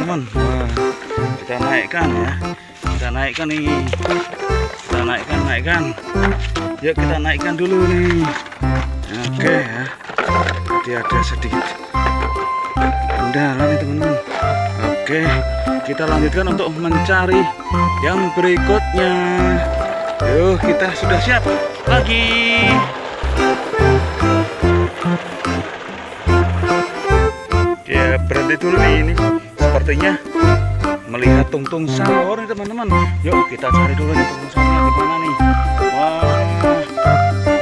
teman-teman. Wah, kita naikkan ya. Kita naikkan nih. Kita naikkan. Yuk kita naikkan dulu nih. Oke ya. Jadi ada sedikit kendala nih teman-teman. Oke, kita lanjutkan untuk mencari yang berikutnya. Yuk, kita sudah siap lagi. Ya, berhenti dulu nih ini. Sepertinya melihat tungtung sahur nih teman-teman. Yuk kita cari dulu nih tungtung sahurnya di mana nih. Wah,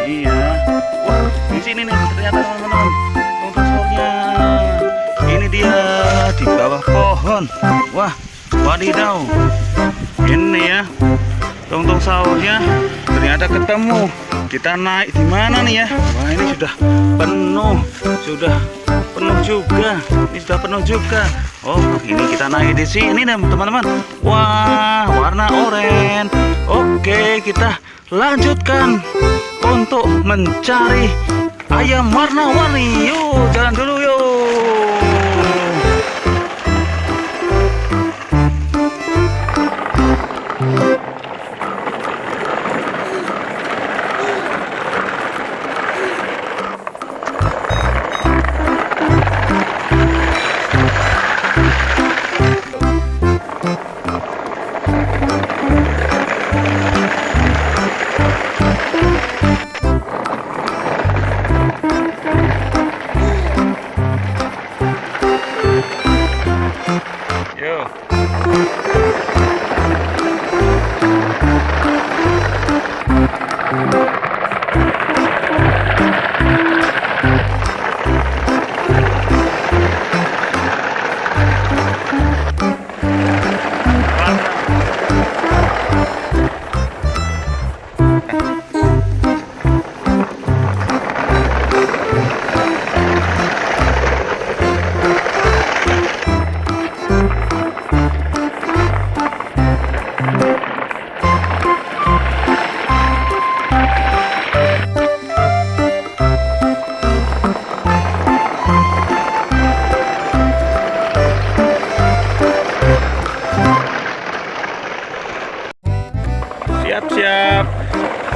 iya. Wah, di sini nih ternyata teman-teman tungtung sahurnya. Ini dia di bawah pohon. Wah, wadidaw. Ini ya tungtung sahurnya ternyata ketemu. Kita naik di mana nih ya? Wah, ini sudah penuh juga. Ini sudah penuh juga. Oh, ini kita naik di sini teman-teman. Wah, warna oranye. Oke, kita lanjutkan untuk mencari ayam warna-warni. Yuk, jalan dulu yuk.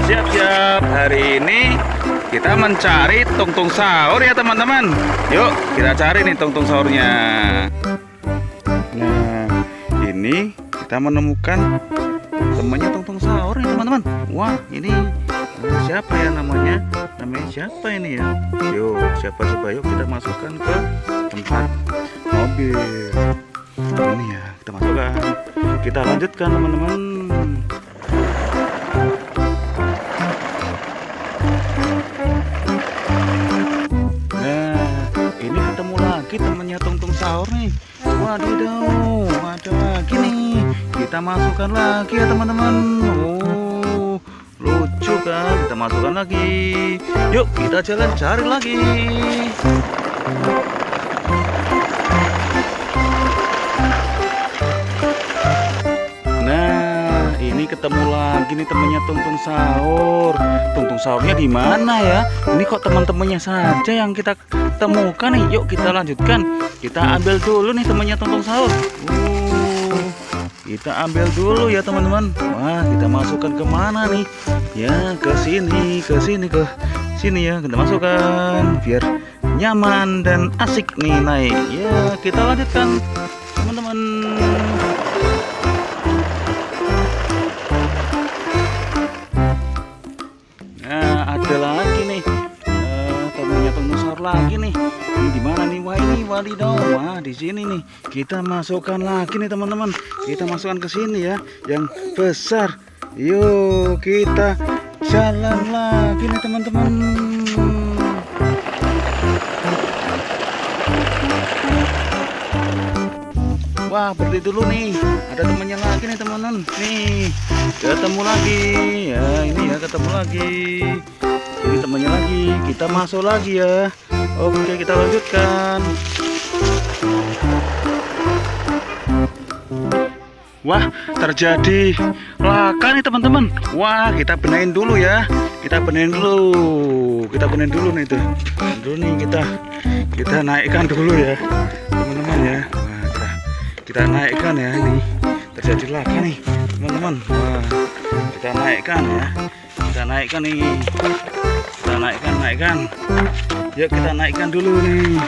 Siap-siap. Hari ini kita mencari tungtung sahur ya teman-teman. Yuk kita cari nih tungtung sahurnya. Nah, ini kita menemukan temannya tungtung sahur nih teman-teman. Wah, ini siapa ya namanya? Namanya siapa ini ya? Yuk, siapa coba, yuk kita masukkan ke tempat mobil. Ini ya, kita masukkan. Kita lanjutkan teman-teman. Temennya tungtung sahur nih. Wadidaw, ada lagi nih. Kita masukkan lagi ya teman-teman. Oh, lucu kan? Kita masukkan lagi. Yuk kita jalan cari lagi. Nah, ini ketemu lagi nih temennya tungtung sahur. Tungtung sahurnya di mana ya? Ini kok teman-temannya saja yang kita temukan nih. Yuk kita lanjutkan. Kita ambil dulu nih temannya tungtung sahur. Kita ambil dulu ya teman-teman. Wah, kita masukkan ke mana nih? Ya, ke sini ya. Kita masukkan biar nyaman dan asik nih naik. Ya, kita lanjutkan teman-teman. Nah, ada lagi nih. Temannya tungtung sahur lagi nih. Ini di mana nih? Wah, ini wadidaw. Wah, di sini nih. Kita masukkan lagi nih teman-teman. Kita masukkan ke sini ya, yang besar. Yuk, kita jalan lagi nih teman-teman. Wah, berhenti dulu nih. Ada temannya lagi nih teman-teman. Nih, ketemu lagi. Ya, ini ya ketemu lagi. Ini temannya lagi. Kita masuk lagi ya. Oke, kita lanjutkan. Wah, terjadi laka nih teman-teman. Wah, kita benahin dulu ya. Kita benahin dulu nih tuh. Dulu nih kita naikkan dulu ya, teman-teman ya. Wah, kita naikkan ya. Ini terjadi laka nih teman-teman. Wah, kita naikkan ya. Kita naikkan nih. Kita naikkan. Yuk kita naikkan dulu nih.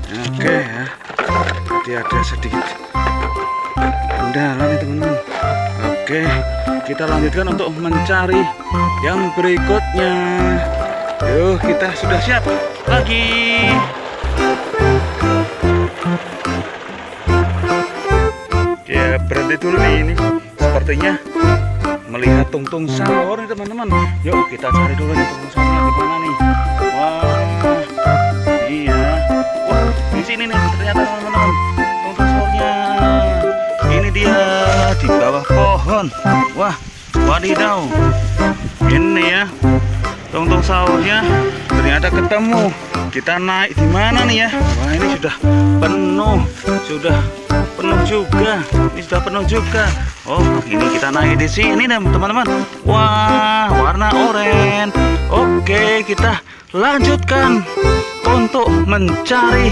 Oke ya. Jadi ada sedikit kendala nih teman-teman. Oke, kita lanjutkan untuk mencari yang berikutnya. Yuk, kita sudah siap lagi. Ya, berhenti dulu nih ini. Sepertinya melihat tungtung sahur nih teman-teman. Yuk kita cari dulu nih tungtung sahurnya di mana nih. Wah, iya. Wah, di sini nih ternyata teman-teman tungtung sahurnya. Ini dia di bawah pohon. Wah, wadidaw. Ini ya tungtung sahurnya ternyata ketemu. Kita naik di mana nih ya? Wah, ini sudah penuh. Sudah penuh juga. Ini sudah penuh juga. Oh, ini kita naik di sini nih teman-teman. Wah, warna oranye. Oke, kita lanjutkan untuk mencari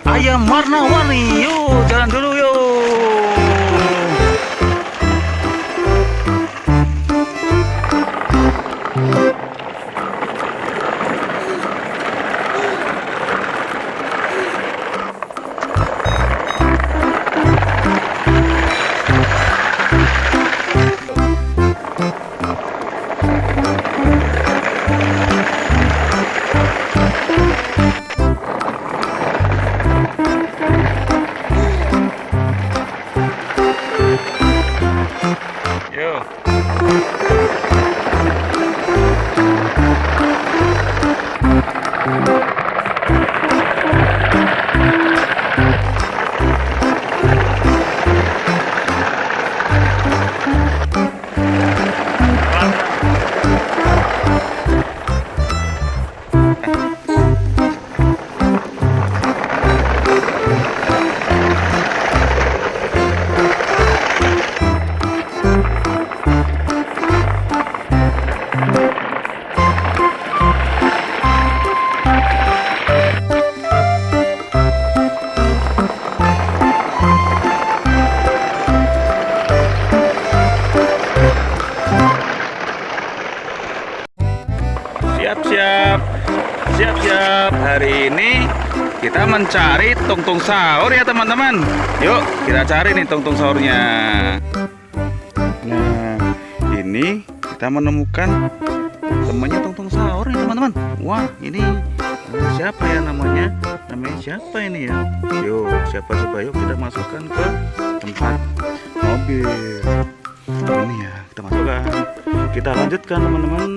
ayam warna-warni. Yuk, jalan dulu yuk. Siap-siap. Hari ini kita mencari tungtung sahur ya teman-teman. Yuk kita cari nih tungtung sahurnya. Nah, ini kita menemukan temannya tungtung sahur nih teman-teman. Wah, ini siapa ya namanya? Namanya siapa ini ya? Yuk, siapa coba, yuk kita masukkan ke tempat mobil. Ini ya, kita masukkan. Kita lanjutkan teman-teman.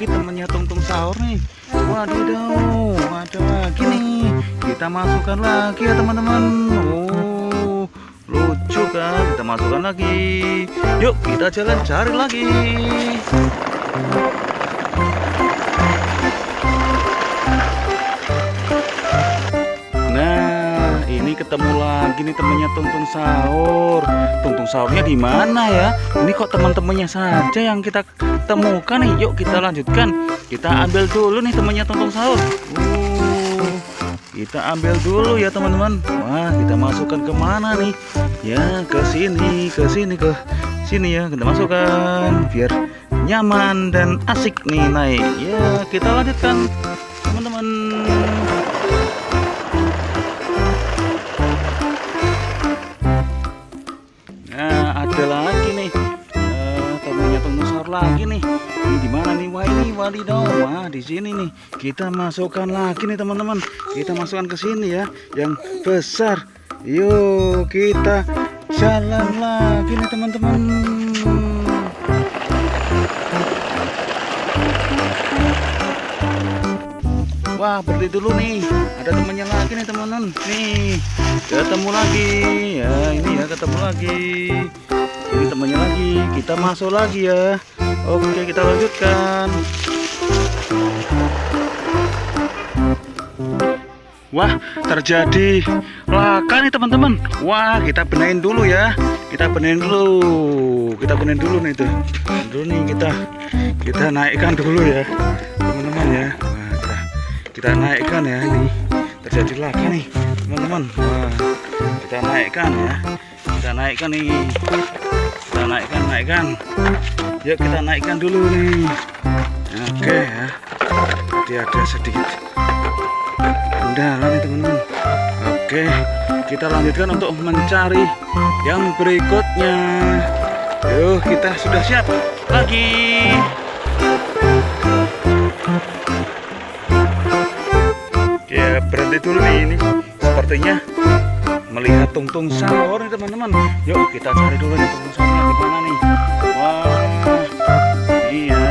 Temannya tungtung sahur nih. Wadidaw, ada lagi nih. Kita masukkan lagi ya teman-teman. Oh, lucu kan? Kita masukkan lagi. Yuk kita jalan cari lagi. Nah, ini ketemu lagi nih temannya tungtung sahur. Tungtung sahurnya di mana ya? Ini kok teman-temannya saja yang kita temukan nih. Yuk kita lanjutkan. Kita ambil dulu nih temannya tungtung sahur. Kita ambil dulu ya teman-teman. Wah, kita masukkan ke mana nih? Ya, ke sini ya. Kita masukkan biar nyaman dan asik nih naik. Ya, kita lanjutkan teman-teman. Nah, ada lagi nih temannya tungtung sahur lagi nih. Ini di mana nih? Wah, ini wadidaw. Wah, di sini nih. Kita masukkan lagi nih teman-teman. Kita masukkan ke sini ya, yang besar. Yuk kita jalan lagi nih teman-teman. Wah, berhenti dulu nih. Ada temannya lagi nih teman-teman. Nih, ketemu lagi. Ya, ini ya ketemu lagi. Ini temannya lagi. Kita masuk lagi ya. Oke, kita lanjutkan. Wah, terjadi laka nih teman-teman. Wah, kita benahin dulu ya. Kita benahin dulu nih tuh. Dulu nih kita naikkan dulu ya teman-teman ya. Wah, kita naikkan ya, ini terjadi laka nih teman-teman. Wah, kita naikkan ya, kita naikkan nih, kita naikkan. Yuk kita naikkan dulu nih. Oke ya, jadi ada sedikit kendala nih teman-teman. Oke, kita lanjutkan untuk mencari yang berikutnya. Yuk, kita sudah siap lagi. Ya, berhenti dulu nih, ini sepertinya melihat tungtung sahur nih teman-teman. Yuk kita cari dulu nih tungtung sahurnya di mana nih. Wah, iya.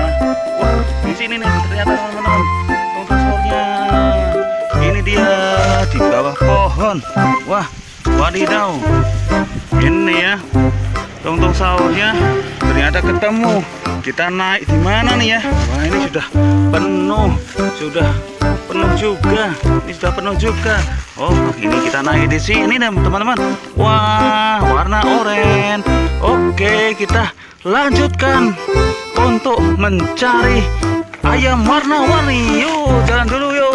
Wah, di sini nih ternyata teman-teman tungtung sahurnya. Ini dia di bawah pohon. Wah, wadidaw. Ini ya tungtung sahurnya ternyata ketemu. Kita naik di mana nih ya? Wah, ini sudah penuh juga. Ini sudah penuh juga. Oh, ini kita naik di sini teman-teman. Wah, warna oranye. Oke, kita lanjutkan untuk mencari ayam warna-warni. Yuk, jalan dulu yuk.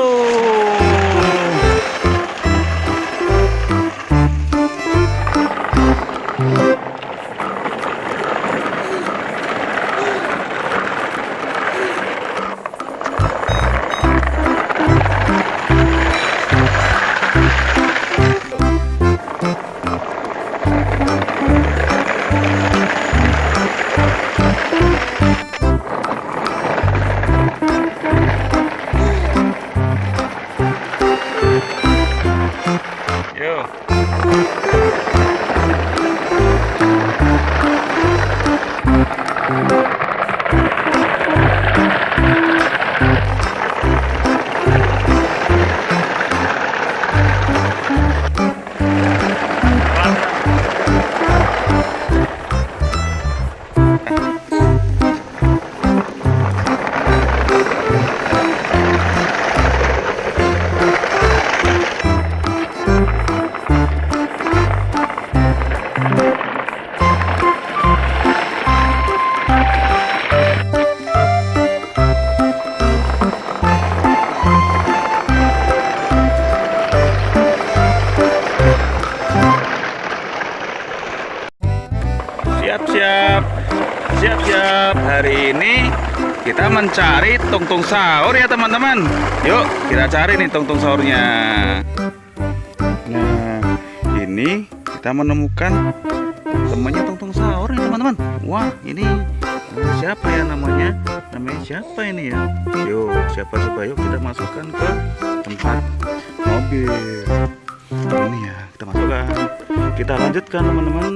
Siap-siap. Hari ini kita mencari tungtung sahur ya teman-teman. Yuk kita cari nih tungtung sahurnya. Nah, ini kita menemukan temannya tungtung sahur nih teman-teman. Wah, ini siapa ya namanya? Namanya siapa ini ya? Yuk, siapa coba, yuk kita masukkan ke tempat mobil. Ini ya, kita masukkan. Kita lanjutkan teman-teman.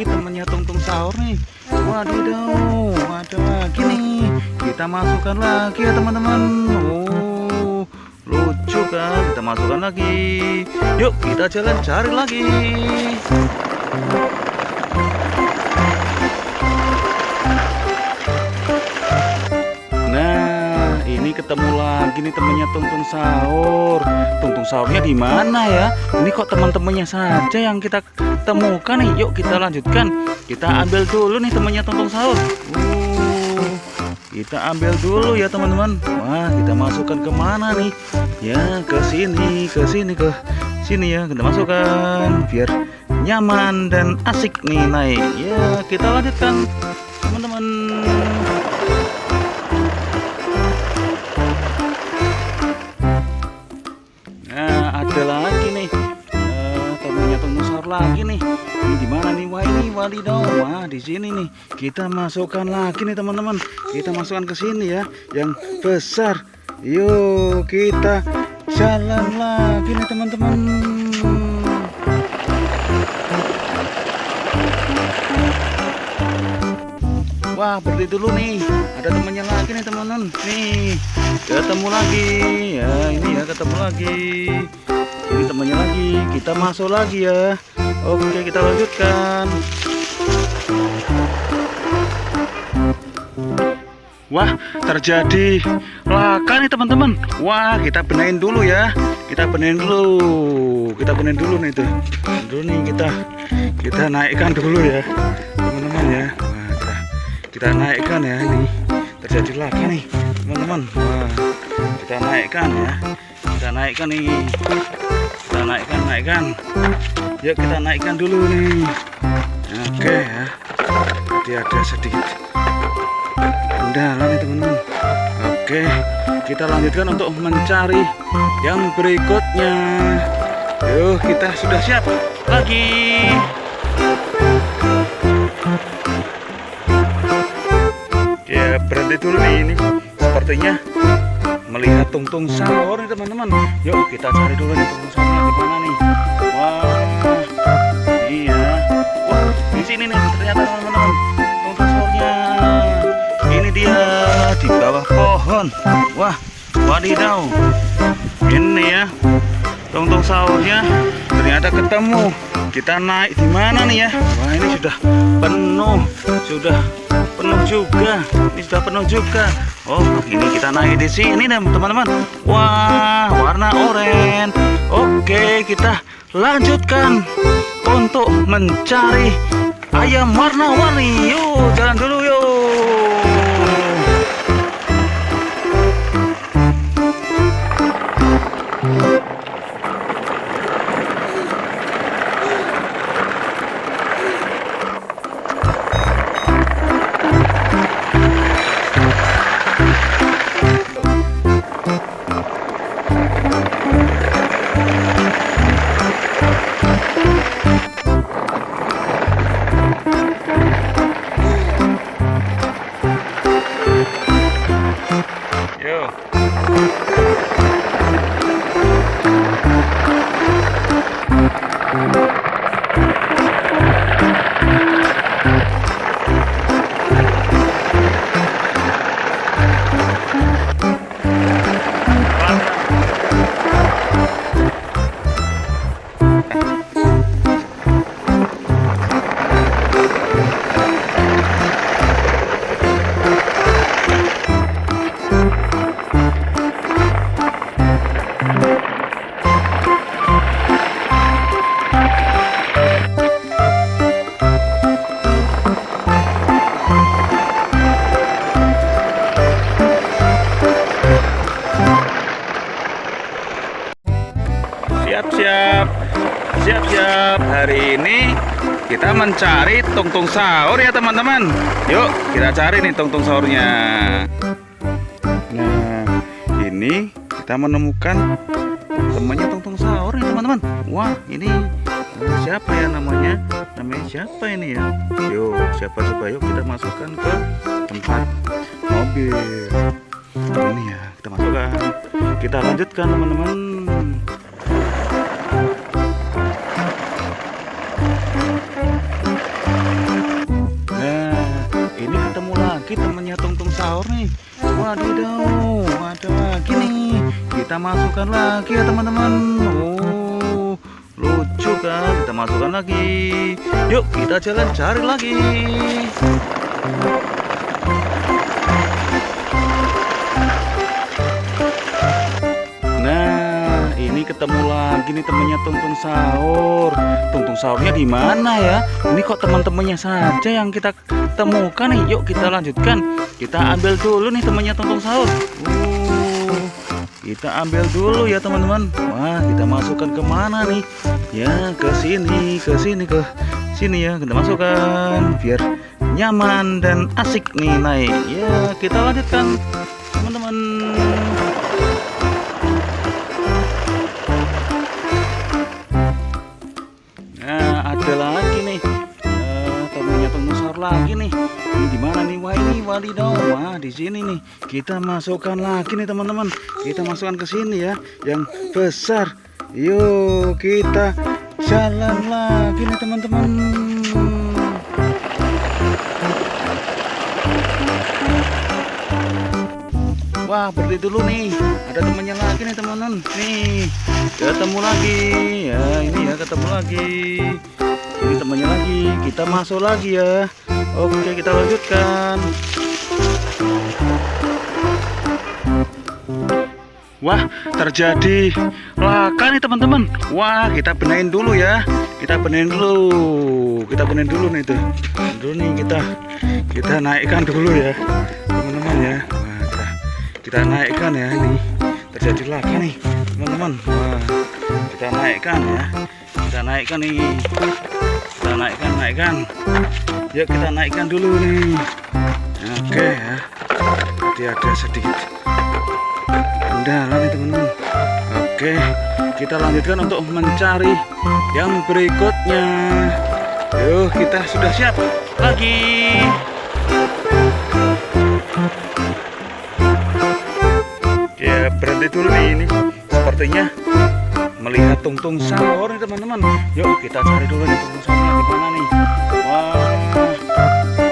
Temannya tungtung sahur nih. Wadidaw, ada lagi nih. Kita masukkan lagi ya teman-teman. Oh, lucu kan? Kita masukkan lagi. Yuk kita jalan cari lagi. Nah, ini ketemu lagi nih temannya tungtung sahur. Tungtung sahurnya di mana ya? Ini kok teman-temannya saja yang kita temukan nih. Yuk kita lanjutkan. Kita ambil dulu nih temannya tungtung sahur. Kita ambil dulu ya teman-teman. Wah, kita masukkan ke mana nih? Ya, ke sini ya. Kita masukkan biar nyaman dan asik nih naik. Ya, kita lanjutkan teman-teman. Nah, ada lagi nih temannya tungtung sahur lagi nih. Ini di mana nih? Wah, ini wadidaw. Wah, di sini nih. Kita masukkan lagi nih teman-teman. Kita masukkan ke sini ya, yang besar. Yuk kita jalan lagi nih teman-teman. Wah, berhenti dulu nih. Ada temannya lagi nih teman-teman. Nih, ketemu lagi. Ya, ini ya ketemu lagi. Ini temannya lagi. Kita masuk lagi ya. Oke, kita lanjutkan. Wah, terjadi laka nih teman-teman. Wah, kita benahin dulu ya. kita benerin dulu. Kita benerin dulu nih tuh. Dulu nih kita naikkan dulu ya, teman-teman ya. Wah, kita naikkan ya, ini terjadi laka nih, teman-teman. Wah, kita naikkan ya. Kita naikkan nih. Kita naikkan. Yuk kita naikkan dulu nih. Oke ya. Jadi ada sedikit kendala nih teman-teman. Oke, kita lanjutkan untuk mencari yang berikutnya. Yuk, kita sudah siap lagi. Ya, berhenti dulu nih ini. Sepertinya melihat tungtung sahur nih teman-teman. Yuk kita cari dulu nih tungtung sahurnya di mana nih. Wah, iya. Wah, di sini nih ternyata teman-teman tungtung sahurnya. Ini dia di bawah pohon. Wah, wadidaw. Ini ya tungtung sahurnya ternyata ketemu. Kita naik di mana nih ya? Wah, ini sudah penuh juga. Ini sudah penuh juga. Oh, ini kita naik di sini nih teman-teman. Wah, warna oranye. Oke, kita lanjutkan untuk mencari ayam warna-warni. Yuk, jalan dulu yuk. Siap-siap. Hari ini kita mencari tungtung sahur ya teman-teman. Yuk kita cari nih tungtung sahurnya. Nah, ini kita menemukan temannya tungtung sahur nih teman-teman. Wah, ini siapa ya namanya? Namanya siapa ini ya? Yuk, siapa coba, yuk kita masukkan ke tempat mobil. Ini ya, kita masukkan. Kita lanjutkan teman-teman. Temannya tungtung sahur nih. Wadidaw, ada lagi nih. Kita masukkan lagi ya teman-teman. Oh, lucu kan? Kita masukkan lagi. Yuk kita jalan cari lagi. Nah, ini ketemu lagi nih temannya tungtung sahur. Tungtung sahurnya di mana ya? Ini kok teman-temannya saja yang kita temukan nih. Yuk kita lanjutkan. Kita ambil dulu nih temannya tungtung sahur. Kita ambil dulu ya teman-teman. Wah, kita masukkan ke mana nih? Ya, ke sini ya. Kita masukkan biar nyaman dan asik nih naik. Ya, kita lanjutkan teman-teman. Nah, ada lagi nih temannya tungtung sahur lagi nih. Ini di mana nih? Wah, ini wadidaw. Wah, di sini nih. Kita masukkan lagi nih teman-teman. Kita masukkan ke sini ya, yang besar. Yuk kita jalan lagi nih teman-teman. Wah, berhenti dulu nih. Ada temannya lagi nih teman-teman. Nih, ketemu lagi. Ya, ini ya ketemu lagi. Ini temannya lagi. Kita masuk lagi ya. Oke, kita lanjutkan. Wah, terjadi laka nih teman-teman. Wah, kita benerin dulu ya. Kita benerin dulu nih tuh. Dulu nih kita naikkan dulu ya, teman-teman ya. Wah, kita naikkan ya, ini terjadi laka nih teman-teman. Wah, kita naikkan ya. Kita naikkan nih. Kita naikkan. Yuk kita naikkan dulu nih. Oke ya. Tadi ada sedikit kendala nih teman-teman. Oke, kita lanjutkan untuk mencari yang berikutnya. Yuk, kita sudah siap lagi. Ya, berhenti dulu nih ini. Sepertinya melihat tungtung sahur nih teman-teman. Yuk, kita cari dulu nih tungtung sahurnya di mana nih. Wah,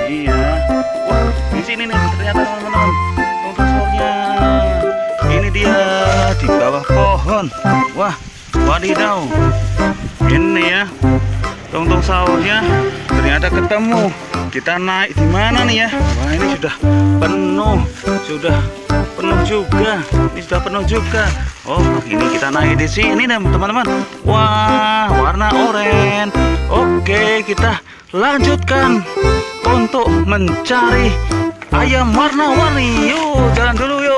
iya. Wah, di sini nih ternyata teman-teman. Tungtung sahurnya. Ini dia di bawah pohon. Wah, wadidaw. Ini ya tungtung sahurnya ternyata ketemu. Kita naik di mana nih ya? Wah, ini sudah penuh juga. Ini sudah penuh juga. Oh, ini kita naik di sini teman-teman. Wah, warna oranye. Oke, kita lanjutkan untuk mencari ayam warna-warni. Yuk, jalan dulu yuk.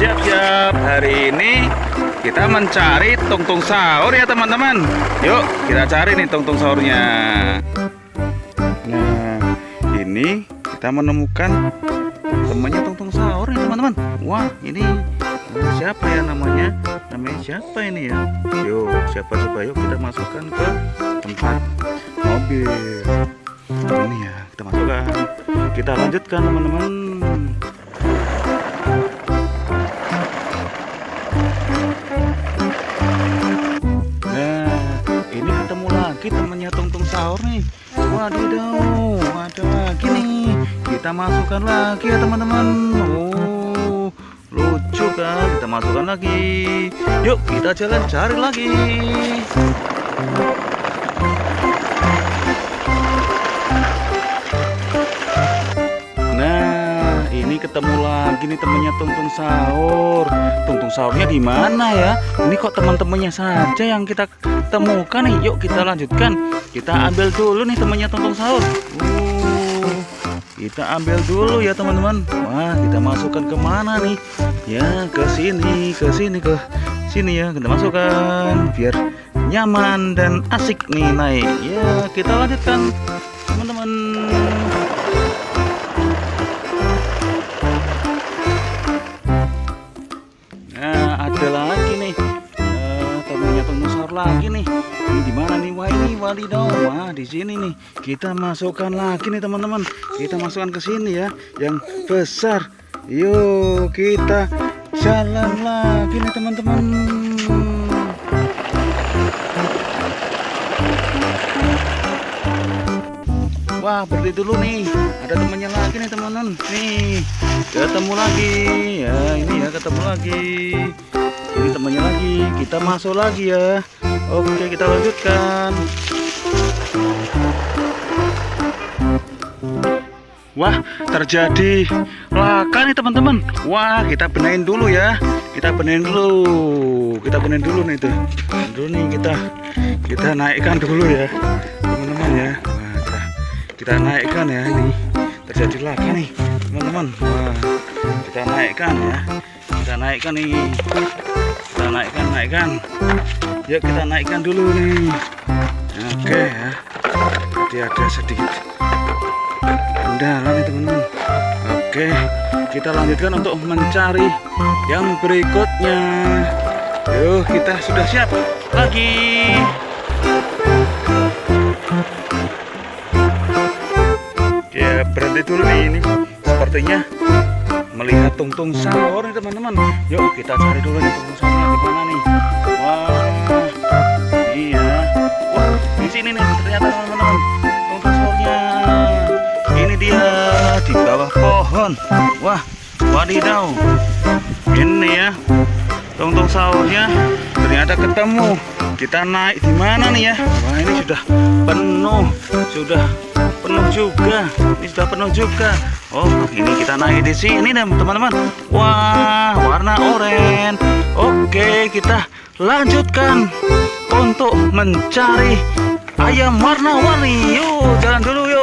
Siap-siap. Hari ini kita mencari tungtung sahur ya teman-teman. Yuk kita cari nih tungtung sahurnya. Nah, ini kita menemukan temannya tungtung sahur nih teman-teman. Wah, ini siapa ya namanya? Namanya siapa ini ya? Yuk, siapa coba yuk kita masukkan ke tempat mobil. Ini ya, kita masukkan. Kita lanjutkan teman-teman. Temannya tungtung sahur nih. Wadidaw, ada lagi nih. Kita masukkan lagi ya teman-teman. Oh, lucu kan? Kita masukkan lagi. Yuk kita jalan cari lagi. Nah, ini ketemu lagi nih temannya tungtung sahur. Tungtung sahurnya di mana ya? Ini kok teman-temannya saja yang kita temukan nih. Yuk kita lanjutkan. Kita ambil dulu nih temannya tungtung sahur. Kita ambil dulu ya teman-teman. Wah, kita masukkan kemana nih? Ya, ke sini ya. Kita masukkan biar nyaman dan asik nih naik. Ya, kita lanjutkan teman-teman. Nah, ada lagi nih. Temannya tungtung sahur lagi nih. Ini di mana nih? Wah, ini wadidaw. Wah, di sini nih. Kita masukkan lagi nih teman-teman. Kita masukkan ke sini ya, yang besar. Yuk, kita jalan lagi nih teman-teman. Wah, berhenti dulu nih. Ada temannya lagi nih teman-teman. Nih, ketemu lagi. Ya, ini ya ketemu lagi. Ini temannya lagi. Kita masuk lagi ya. Oke, kita lanjutkan. Wah, terjadi laka nih teman-teman. Wah, kita benerin dulu ya. Kita benerin dulu nih tuh. Dulu nih kita naikkan dulu ya, teman-teman ya. Wah, kita naikkan ya, ini terjadi laka nih, teman-teman. Wah, kita naikkan ya. Kita naikkan nih. Kita naikkan. Yuk kita naikkan dulu nih. Oke ya. Jadi ada sedikit kendala nih teman-teman. Oke, kita lanjutkan untuk mencari yang berikutnya. Yuk, kita sudah siap lagi. Ya, berhenti dulu nih, ini sepertinya melihat tungtung sahur nih teman-teman. Yuk kita cari dulu nih tungtung sahurnya di mana nih. Wah, iya. Wah, di sini nih ternyata teman-teman tungtung sahurnya. Ini dia di bawah pohon. Wah, wadidaw. Ini ya tungtung sahurnya ternyata ketemu. Kita naik di mana nih ya? Wah, ini sudah penuh juga. Ini sudah penuh juga. Oh, ini kita naik di sini teman-teman. Wah, warna oranye. Oke, kita lanjutkan untuk mencari ayam warna-warni. Yuk, jalan dulu yuk.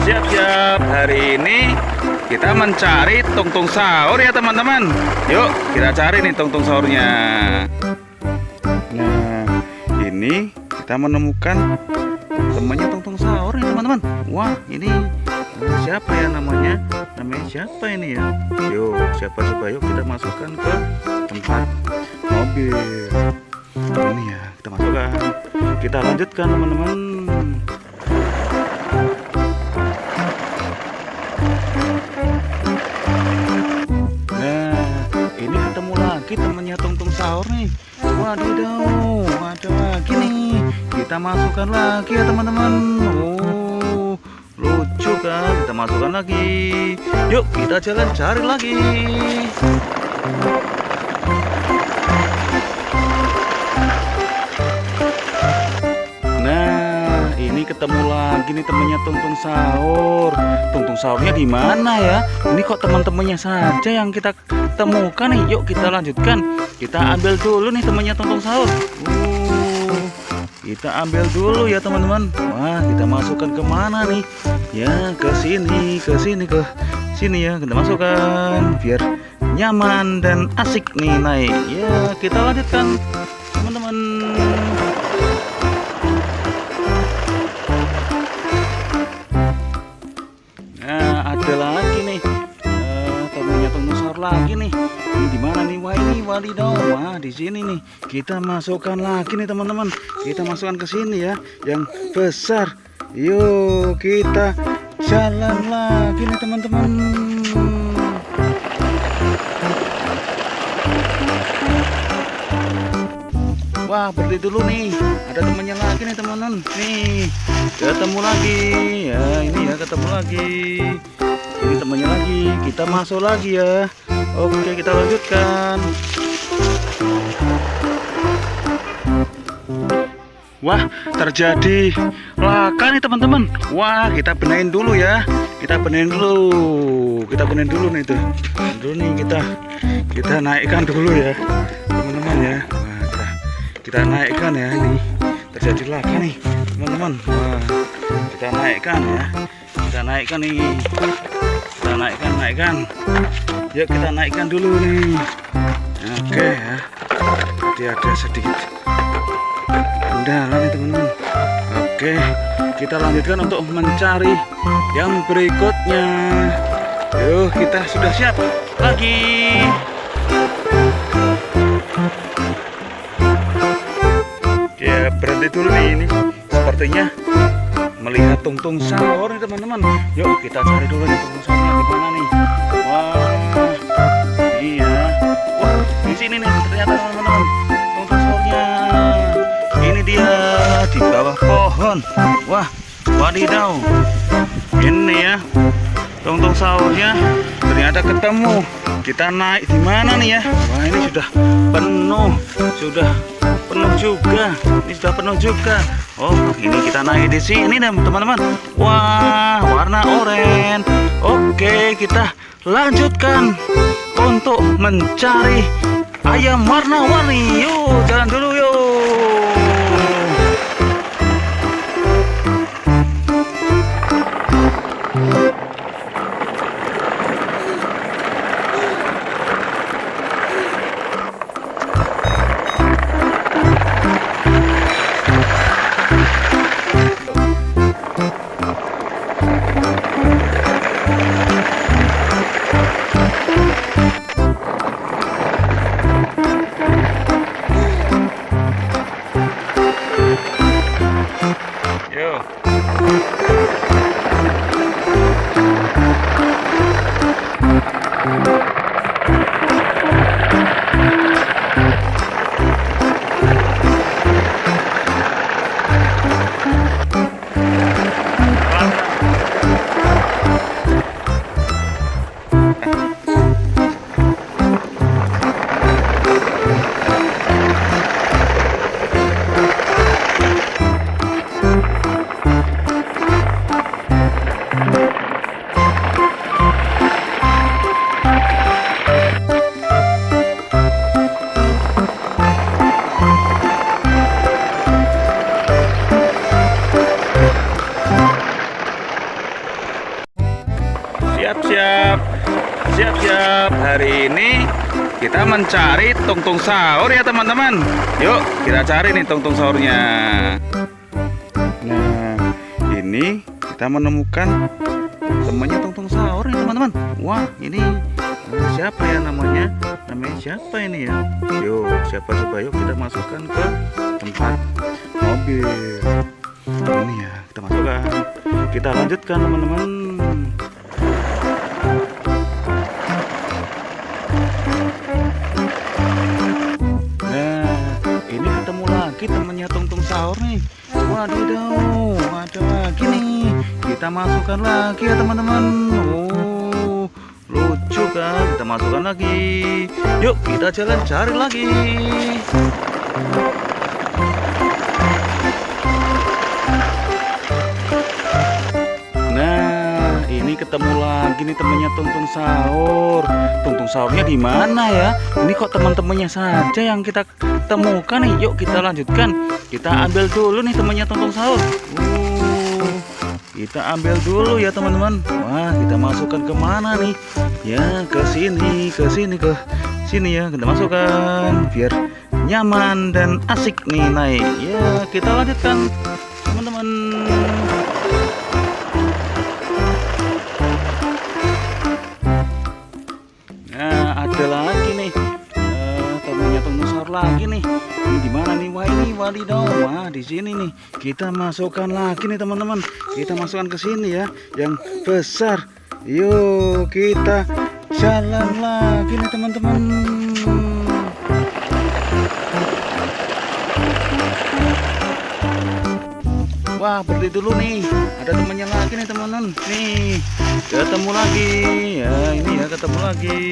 Siap-siap. Hari ini kita mencari tungtung sahur ya teman-teman. Yuk kita cari nih tungtung sahurnya. Nah, ini kita menemukan temannya tungtung sahur nih teman-teman. Wah, ini siapa ya namanya? Namanya siapa ini ya? Yuk, siapa coba, yuk kita masukkan ke tempat mobil. Ini ya, kita masukkan. Kita lanjutkan teman-teman. Temannya tungtung sahur nih. Wadidaw, ada lagi nih. Kita masukkan lagi ya teman-teman. Oh, lucu kan? Kita masukkan lagi. Yuk kita jalan cari lagi. Nah, ini ketemu lagi nih temannya tungtung sahur. Tungtung sahurnya di mana ya? Ini kok teman-temannya saja yang kita temukan nih. Yuk kita lanjutkan. Kita ambil dulu nih temannya tungtung sahur. Kita ambil dulu ya teman-teman. Wah, kita masukkan ke mana nih? Ya, ke sini ya. Kita masukkan biar nyaman dan asik nih naik. Ya, kita lanjutkan teman-teman. Nah, ada lagi nih. Temannya tungtung sahur lagi nih. Ini di mana nih? Wah, ini wadidaw. Wah, di sini nih. Kita masukkan lagi nih teman-teman. Kita masukkan ke sini ya, yang besar. Yuk kita jalan lagi nih teman-teman. Wah, berhenti dulu nih. Ada temannya lagi nih teman-teman. Nih, ketemu lagi. Ya, ini ya ketemu lagi. ini temannya lagi. Kita masuk lagi ya. Oke, kita lanjutkan. Wah, terjadi laka nih teman-teman. Wah, kita benahin dulu ya. Kita benahin dulu nih tuh. Dulu nih kita naikkan dulu ya, teman-teman ya. Wah, kita naikkan ya, ini terjadi laka nih teman-teman. Wah, kita naikkan ya. Kita naikkan nih. Kita naikkan. Yuk kita naikkan dulu nih. Oke ya. Jadi ada sedikit kendala nih teman-teman. Oke, kita lanjutkan untuk mencari yang berikutnya. Yuk, kita sudah siap lagi. Ya, berhenti dulu nih, ini sepertinya melihat tungtung sahur nih teman-teman. Yuk kita cari dulu nih tungtung sahurnya di mana nih. Wah, iya. Wah, di sini nih ternyata teman-teman tungtung sahurnya. Ini dia di bawah pohon. Wah, wadidaw. Ini ya tungtung sahurnya ternyata ketemu. Kita naik di mana nih ya? Wah, ini sudah penuh juga. Ini sudah penuh juga. Oh, ini kita naik di sini teman-teman. Wah, warna oranye. Oke, kita lanjutkan untuk mencari ayam warna-warni. Yuk, jalan dulu yuk. Siap-siap. Hari ini kita mencari tungtung sahur ya teman-teman. Yuk kita cari nih tungtung sahurnya. Nah, ini kita menemukan temannya tungtung sahur nih teman-teman. Wah, ini siapa ya namanya? Namanya siapa ini ya? Yuk, siapa coba yuk kita masukkan ke tempat mobil. Ini ya, kita masukkan. Kita lanjutkan teman-teman. Temennya tungtung sahur nih. Wadidaw, ada lagi nih. Kita masukkan lagi ya teman-teman. Oh, lucu kan? Kita masukkan lagi. Yuk kita jalan cari lagi. Nah, ini ketemu lagi nih temennya tungtung sahur. Tungtung sahurnya di mana ya? Ini kok teman-temannya saja yang kita temukan nih. Yuk kita lanjutkan. Kita ambil dulu nih temannya tungtung sahur. Kita ambil dulu ya teman-teman. Wah, kita masukkan ke mana nih? Ya, ke sini ya. Kita masukkan biar nyaman dan asik nih naik. Ya, kita lanjutkan teman-teman. Nah, ada lagi nih. Temannya tungtung sahur lagi nih. Ini di mana nih? Wah, ini wadidaw. Wah, di sini nih. Kita masukkan lagi nih teman-teman. Kita masukkan ke sini ya, yang besar. Yuk, kita jalan lagi nih teman-teman. Wah, berhenti dulu nih. Ada temannya lagi nih teman-teman. Nih, ketemu lagi. Ya, ini ya ketemu lagi.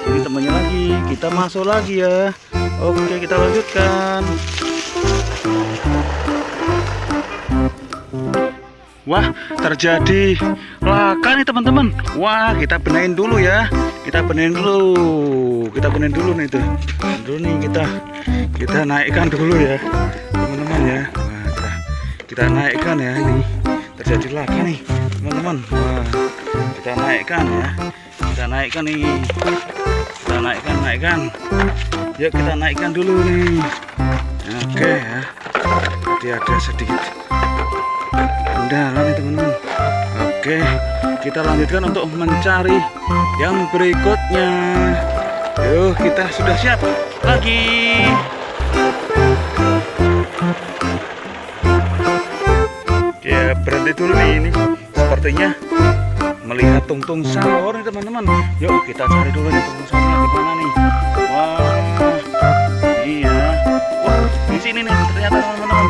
Ini temannya lagi. Kita masuk lagi ya. Oke, kita lanjutkan. Wah, terjadi laka nih teman-teman. Wah, kita benahin dulu ya. Kita benahin dulu. Kita benahin dulu nih tuh. Dulu nih kita naikkan dulu ya, teman-teman ya. Wah, kita naikkan ya. Ini terjadi laka nih, teman-teman. Wah, kita naikkan ya. Kita naikkan nih. Kita naikkan. Yuk kita naikkan dulu nih. Oke ya. Jadi ada sedikit kendala nih teman-teman. Oke, kita lanjutkan untuk mencari yang berikutnya. Yuk, kita sudah siap lagi. Ya, berhenti dulu nih ini. Sepertinya melihat tungtung sahur nih teman-teman. Yuk kita cari dulu nih tungtung sahurnya di mana nih. Wah, iya. Wah, di sini nih ternyata teman-teman.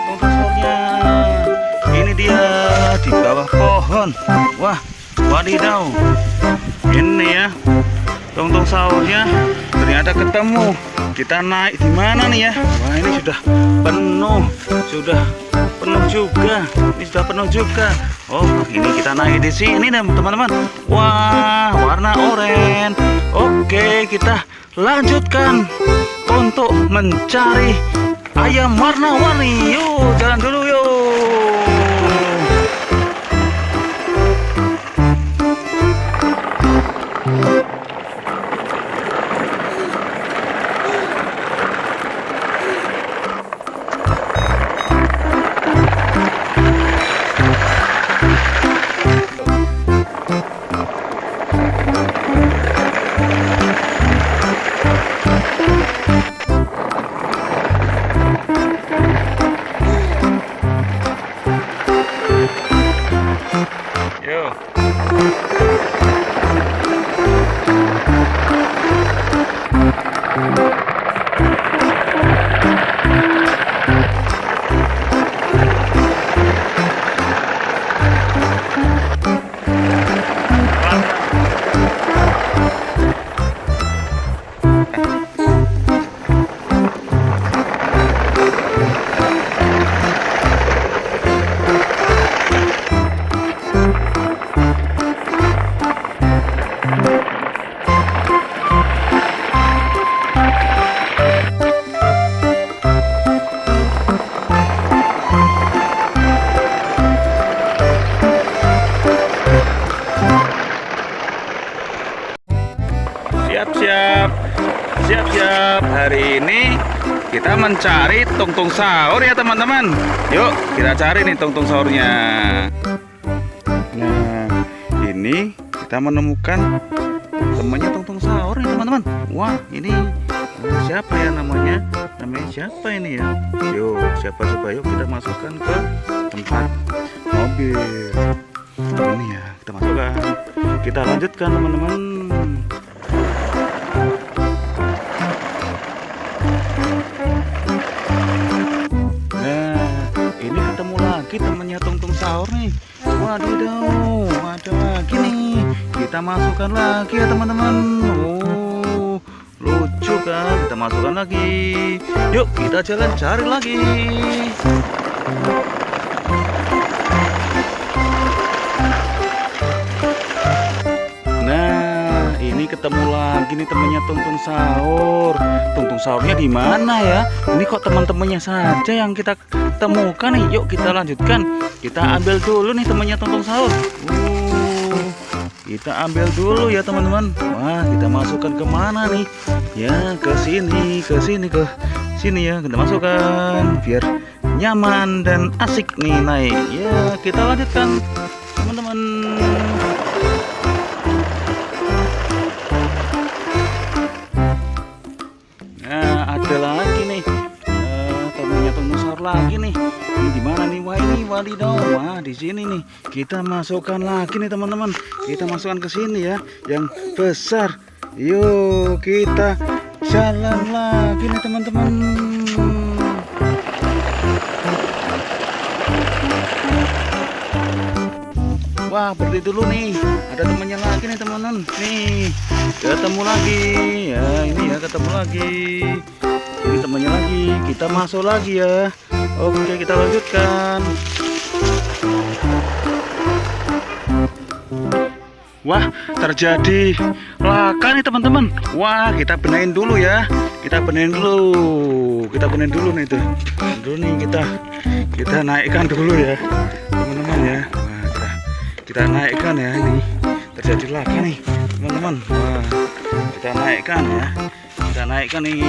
Tungtung sahurnya. Ini dia di bawah pohon. Wah, wadidaw. Ini ya tungtung sahurnya ternyata ketemu. Kita naik di mana nih ya? Wah, ini sudah penuh juga. Ini sudah penuh juga. Oh, ini kita naik di sini teman-teman. Wah, warna oranye. Oke, kita lanjutkan untuk mencari ayam warna-warni. Yuk, jalan dulu yuk. Siap-siap. Hari ini kita mencari tungtung sahur ya teman-teman. Yuk kita cari nih tungtung sahurnya. Nah, ini kita menemukan temannya tungtung sahur nih teman-teman. Wah, ini siapa ya namanya? Namanya siapa ini ya? Yuk, siapa coba yuk kita masukkan ke tempat mobil. Ini ya, kita masukkan. Kita lanjutkan teman-teman. Temennya tungtung sahur nih. Waduh, ada lagi nih. Kita masukkan lagi ya teman-teman. Oh, lucu kan? Kita masukkan lagi. Yuk kita jalan cari lagi. Nah, ini ketemu lagi nih temennya tungtung sahur. Tungtung sahurnya di mana ya? Ini kok teman-temannya saja yang kita temukan nih. Yuk kita lanjutkan. Kita ambil dulu nih temannya tungtung sahur. Kita ambil dulu ya teman-teman. Wah, kita masukkan ke mana nih? Ya, ke sini ya. Kita masukkan biar nyaman dan asik nih naik. Ya, kita lanjutkan teman-teman. Nah, ada lagi nih. Temannya tungtung sahur lagi nih. Ini di mana nih? Wah, ini wadidaw. Wah, di sini nih. Kita masukkan lagi nih teman-teman. Kita masukkan ke sini ya, yang besar. Yuk kita jalan lagi nih teman-teman. Wah, berhenti dulu nih. Ada temannya lagi nih teman-teman. Nih, ketemu lagi. Ya, ini ya ketemu lagi. Ini temannya lagi. Kita masuk lagi ya. Oke, kita lanjutkan. Wah, terjadi laka nih teman-teman. Wah, kita benahin dulu ya. Kita benahin dulu. Kita benahin dulu nih tuh. Dulu nih kita naikkan dulu ya, teman-teman ya. Wah, kita naikkan ya, ini terjadi laka nih teman-teman. Wah, kita naikkan ya. Kita naikkan nih.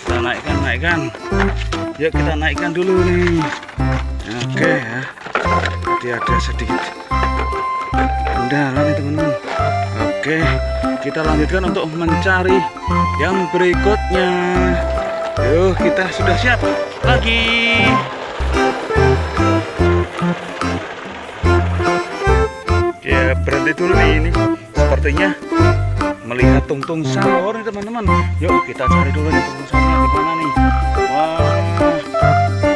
Kita naikkan. Yuk kita naikkan dulu nih. Oke ya. Jadi ada sedikit kendala nih teman-teman. Oke, kita lanjutkan untuk mencari yang berikutnya. Yuk, kita sudah siap lagi. Ya, berhenti dulu nih ini. Sepertinya melihat tungtung sahur nih teman-teman. Yuk kita cari dulu nih tungtung sahurnya di mana nih. Wah,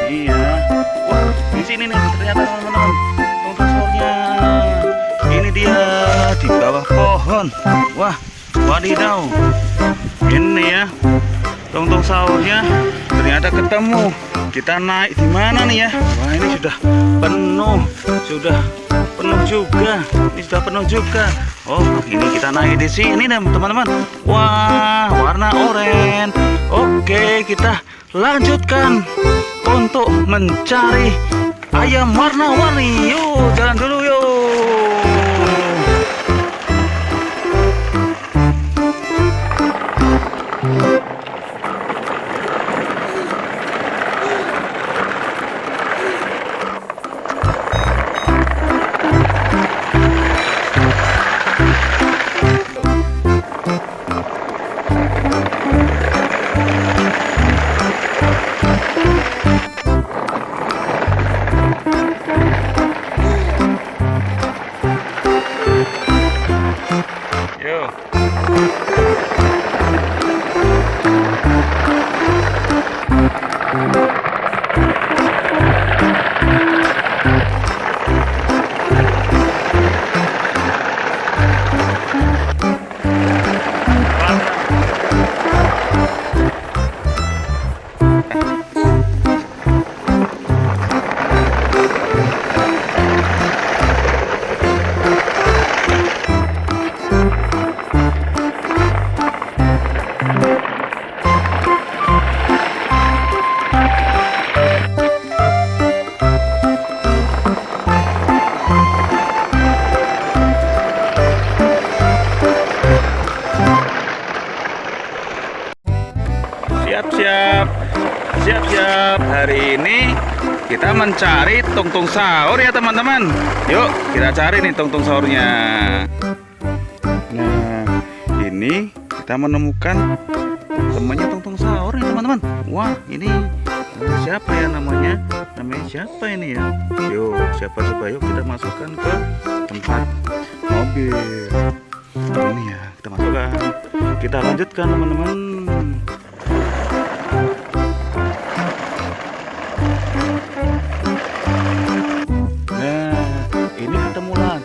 iya. Wah, di sini nih ternyata teman-teman tungtung sahurnya. Ini dia di bawah pohon. Wah, wadidaw. Ini ya tungtung sahurnya ternyata ketemu. Kita naik di mana nih ya? Wah, ini sudah penuh juga. Ini sudah penuh juga. Oh, ini kita naik di sini nih teman-teman. Wah, warna oranye. Oke, kita lanjutkan untuk mencari ayam warna-warni. Yuk, jalan dulu yuk. Siap-siap. Hari ini kita mencari tungtung sahur ya teman-teman. Yuk kita cari nih tungtung sahurnya. Nah, ini kita menemukan temannya tungtung sahur nih teman-teman. Wah, ini siapa ya namanya? Namanya siapa ini ya? Yuk, siapa coba yuk kita masukkan ke tempat mobil. Ini ya, kita masukkan. Kita lanjutkan teman-teman.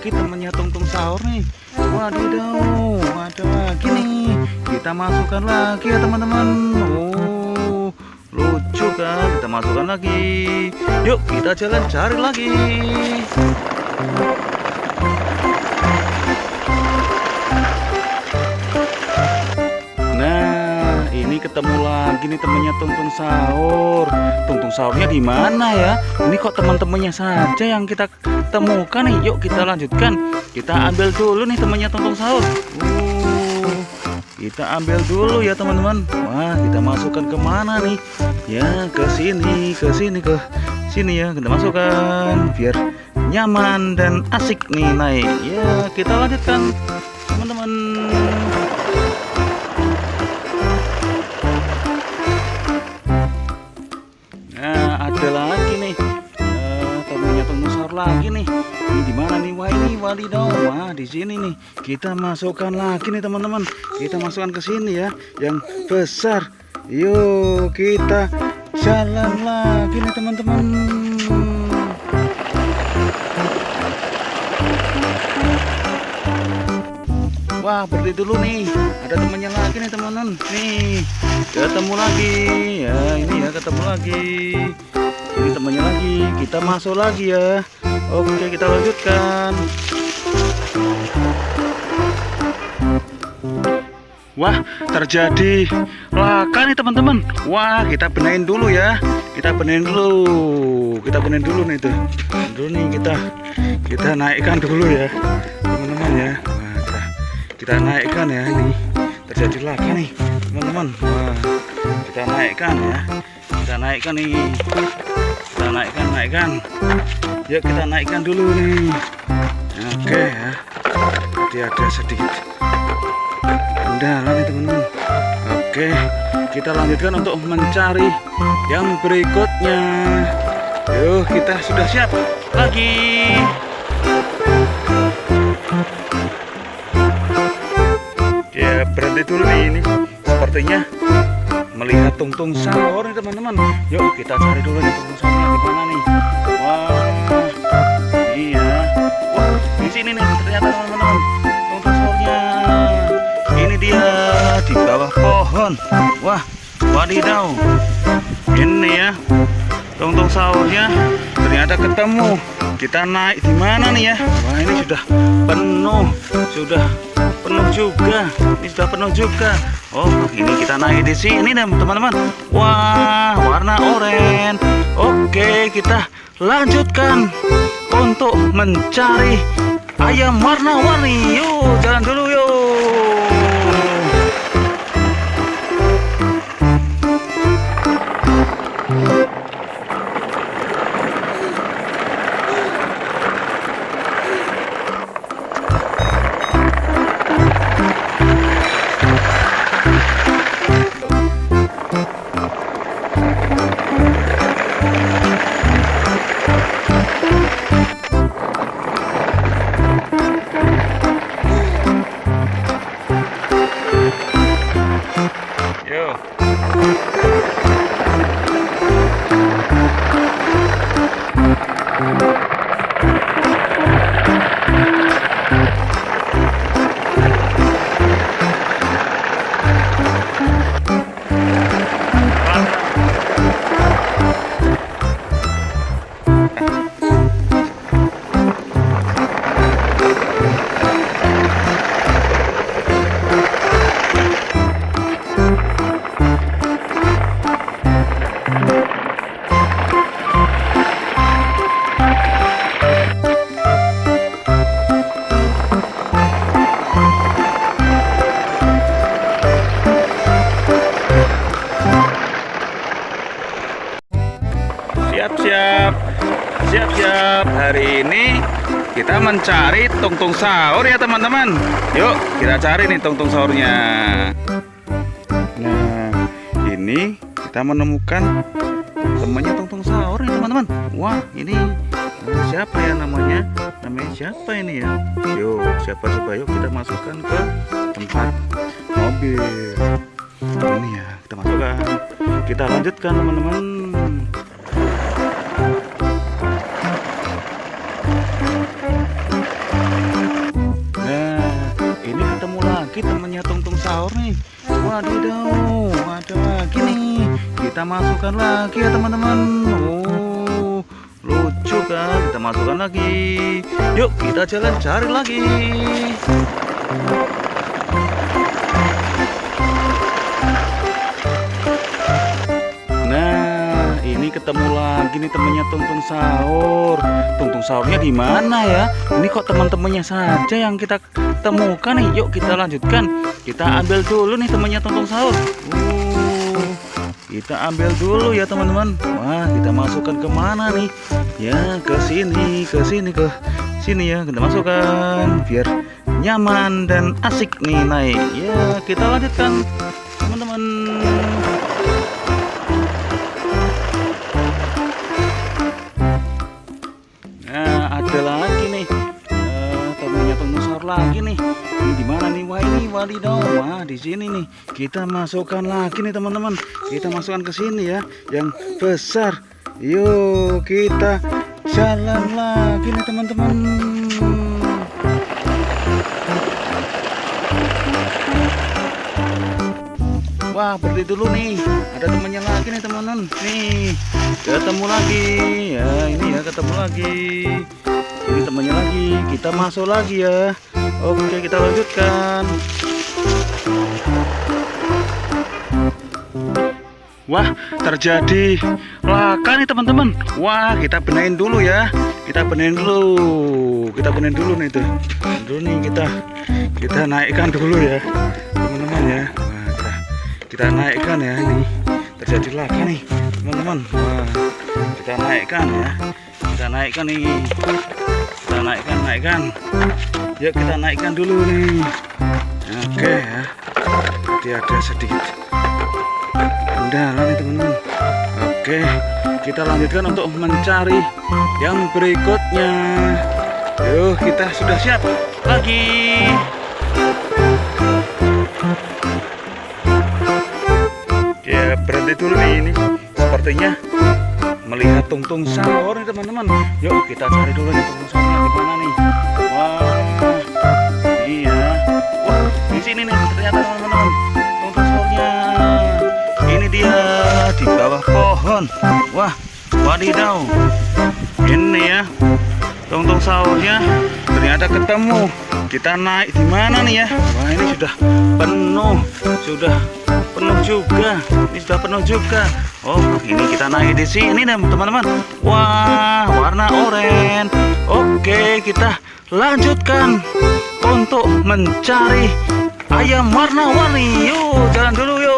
Temannya tungtung sahur nih. Wadidaw, ada lagi nih. Kita masukkan lagi ya teman-teman. Oh, lucu kan? Kita masukkan lagi. Yuk kita jalan cari lagi. Nah, ini ketemu lagi nih temannya tungtung sahur. Tungtung sahurnya di mana ya? Ini kok teman-temannya saja yang kita temukan nih. Yuk kita lanjutkan. Kita ambil dulu nih temannya tungtung sahur. Kita ambil dulu ya teman-teman. Wah, kita masukkan kemana nih? Ya, ke sini ya. Kita masukkan biar nyaman dan asik nih naik. Ya, kita lanjutkan teman-teman. Nah, ada lagi nih. Temannya tungtung sahur lagi nih. Ini di mana nih? Wah, ini wadidaw. Wah, di sini nih. Kita masukkan lagi nih teman-teman. Kita masukkan ke sini ya, yang besar. Yuk, kita jalan lagi nih teman-teman. Wah, berhenti dulu nih. Ada temannya lagi nih teman-teman. Nih, ketemu lagi. Ya, ini ya ketemu lagi. Ini temannya lagi. Kita masuk lagi ya. Oke, kita lanjutkan. Wah, terjadi laka nih teman-teman. Wah, kita benahin dulu ya. Kita benahin dulu nih tuh. Dulu nih kita naikkan dulu ya, teman-teman ya. Wah, kita naikkan ya nih. Terjadi laka nih, teman-teman. Wah, kita naikkan ya. Kita naikkan nih. Kita naikkan. Yuk kita naikkan dulu nih. Oke ya. Jadi ada sedikit kendala nih teman-teman. Oke, kita lanjutkan untuk mencari yang berikutnya. Yuk, kita sudah siap lagi. Ya, berhenti dulu nih ini. Sepertinya melihat tungtung sahur nih teman-teman. Yuk kita cari dulu nih tungtung sahurnya di mana nih. Wah, iya. Wah, di sini nih ternyata teman-teman tungtung sahurnya. Ini dia di bawah pohon. Wah, wadidaw. Ini ya tungtung sahurnya ternyata ketemu. Kita naik di mana nih ya? Wah, ini sudah penuh juga. Ini sudah penuh juga. Oh, ini kita naik di sini nih teman-teman. Wah, warna oranye. Oke, kita lanjutkan untuk mencari ayam warna-warni. Yuk, jalan dulu yuk. Siap-siap. Hari ini kita mencari tungtung sahur ya teman-teman. Yuk kita cari nih tungtung sahurnya. Nah, ini kita menemukan temannya tungtung sahur nih teman-teman. Wah, ini siapa ya namanya? Namanya siapa ini ya? Yuk, siapa coba yuk kita masukkan ke tempat mobil. Ini ya, kita masukkan. Kita lanjutkan teman-teman. Temannya tungtung sahur nih. Wadidaw, ada lagi nih. Kita masukkan lagi ya teman-teman. Oh, lucu kan? Kita masukkan lagi. Yuk kita jalan cari lagi. Nah, ini ketemu lagi nih temannya tungtung sahur. Tungtung sahurnya di mana ya? Ini kok teman-temannya saja yang kita temukan nih. Yuk kita lanjutkan. Kita ambil dulu nih temannya tungtung sahur. Kita ambil dulu ya teman-teman. Wah, kita masukkan kemana nih? Ya, ke sini ya. Kita masukkan biar nyaman dan asik nih naik. Ya, kita lanjutkan teman-teman. Nah, ada lagi nih. Temannya tungtung sahur lagi nih. Ini di mana nih? Wah, ini wadidaw. Wah, di sini nih. Kita masukkan lagi nih teman-teman. Kita masukkan ke sini ya, yang besar. Yuk, kita jalan lagi nih teman-teman. Wah, berhenti dulu nih. Ada temannya lagi nih teman-teman. Nih, ketemu lagi. Ya, ini ya ketemu lagi. Ini temannya lagi. Kita masuk lagi ya. Oke, kita lanjutkan. Wah, terjadi laka nih teman-teman. Wah, kita benerin dulu ya. Kita benerin dulu. Kita benerin dulu nih tuh. Dulu nih kita naikkan dulu ya, teman-teman ya. Wah, kita naikkan ya ini. Terjadi laka nih, teman-teman. Wah, kita naikkan ya. Kita naikkan nih. Kita naikkan. Yuk kita naikkan dulu nih. Oke ya. Jadi ada sedikit kendala nih teman-teman. Oke, kita lanjutkan untuk mencari yang berikutnya. Yuk, kita sudah siap lagi. Ya, berhenti dulu nih ini. Sepertinya melihat tungtung sahur nih teman-teman. Yuk kita cari dulu nih tungtung sahurnya di mana nih. Wah, iya. Wah, di sini nih ternyata teman-teman tungtung sahurnya. Ini dia di bawah pohon. Wah, wadidaw. Ini ya tungtung sahurnya ternyata ketemu. Kita naik di mana nih ya? Wah, ini sudah penuh juga. Ini sudah penuh juga. Oh, ini kita naik di sini nih teman-teman. Wah, warna oranye. Oke, kita lanjutkan untuk mencari ayam warna-warni. Yuk, jalan dulu yuk.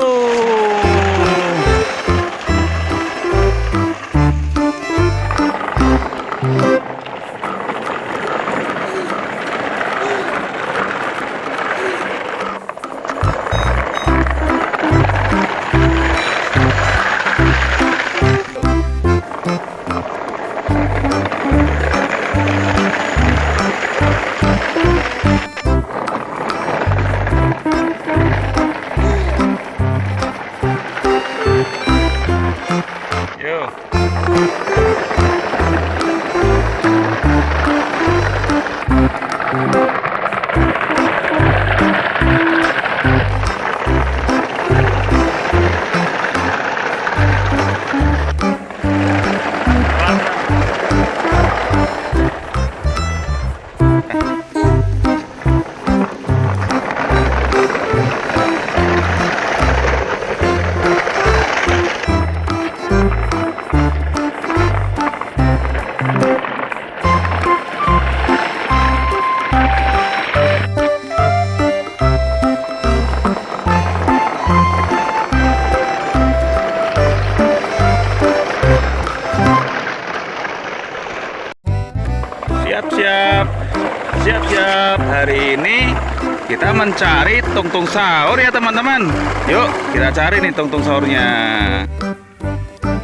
Siap-siap. Hari ini kita mencari tungtung sahur ya teman-teman. Yuk kita cari nih tungtung sahurnya.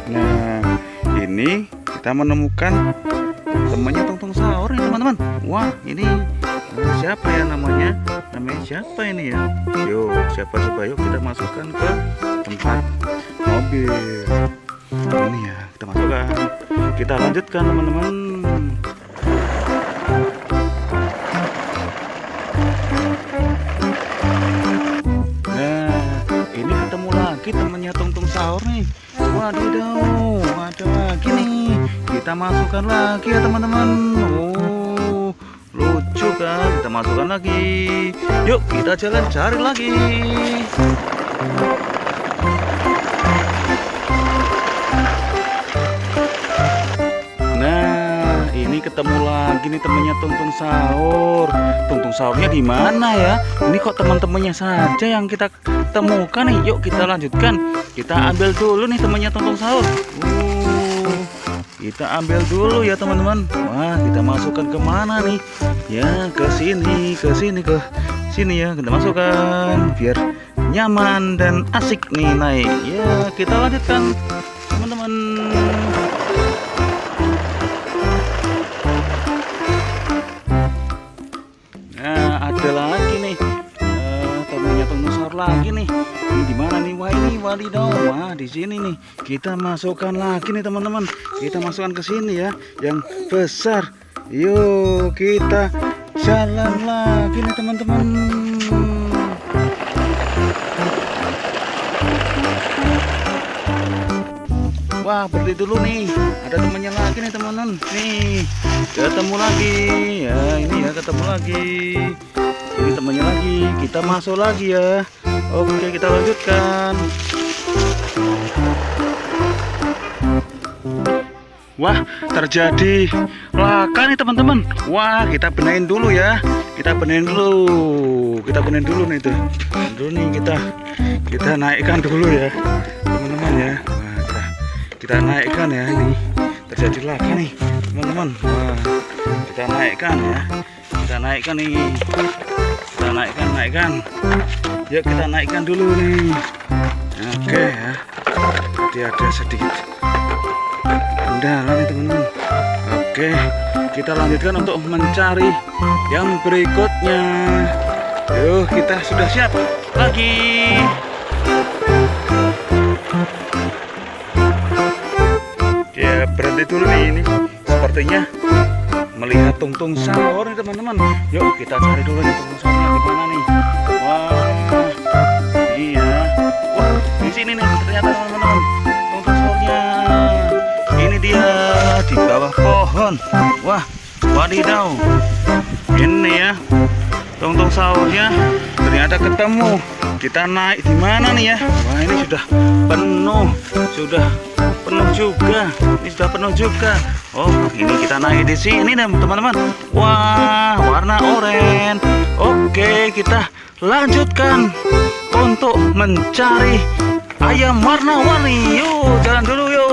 Nah, ini kita menemukan temannya tungtung sahur nih teman-teman. Wah, ini siapa ya namanya? Namanya siapa ini ya? Yuk, siapa coba, yuk kita masukkan ke tempat mobil. Ini ya, kita masukkan. Kita lanjutkan teman-teman. Temannya tungtung sahur nih. Wadidaw, ada lagi nih. Kita masukkan lagi ya teman-teman. Oh, lucu kan? Kita masukkan lagi. Yuk kita jalan cari lagi. Nah, ini ketemu lagi nih temannya tungtung sahur. Tungtung sahurnya di mana ya? Ini kok teman-temannya saja yang kita temukan nih. Yuk kita lanjutkan. Kita ambil dulu nih temannya tungtung sahur. Kita ambil dulu ya teman-teman. Wah, kita masukkan ke mana nih? Ya, ke sini ya. Kita masukkan biar nyaman dan asik nih naik. Ya, kita lanjutkan teman-teman. Nah, ada lagi nih temannya tungtung sahur lagi nih. Ini di mana nih? Wah, ini wadidaw. Wah, di sini nih. Kita masukkan lagi nih teman-teman. Kita masukkan ke sini ya, yang besar. Yuk kita jalan lagi nih teman-teman. Wah, berhenti dulu nih. Ada temannya lagi nih teman-teman. Nih, ketemu lagi. Ya, ini ya ketemu lagi. Ini temannya lagi. Kita masuk lagi ya. Oke, kita lanjutkan. Wah, terjadi laka nih teman-teman. Wah, kita benahin dulu ya. Kita benahin dulu. Kita benahin dulu nih tuh. Dulu nih kita naikkan dulu ya, teman-teman ya. Wah, kita naikkan ya ini. Terjadi laka nih, teman-teman. Wah, kita naikkan ya. Kita naikkan nih. Kita naikkan. Yuk kita naikkan dulu nih. Oke ya. Jadi ada sedikit kendala nih teman-teman. Oke, kita lanjutkan untuk mencari yang berikutnya. Yuk, kita sudah siap lagi. Ya, berhenti dulu nih ini. Sepertinya melihat tungtung sahur nih teman-teman. Yuk kita cari dulu nih tungtung sahurnya di mana nih. Wah, iya. Wah, di sini nih ternyata teman-teman. Tungtung sahurnya. Ini dia di bawah pohon. Wah, wadidaw. Ini ya tungtung sahurnya ternyata ketemu. Kita naik di mana nih ya? Wah, ini sudah penuh. Sudah penuh juga. Ini sudah penuh juga. Oh, ini kita naik di sini teman-teman. Wah, warna oranye. Oke, kita lanjutkan untuk mencari ayam warna-warni. Yuk, jalan dulu yuk.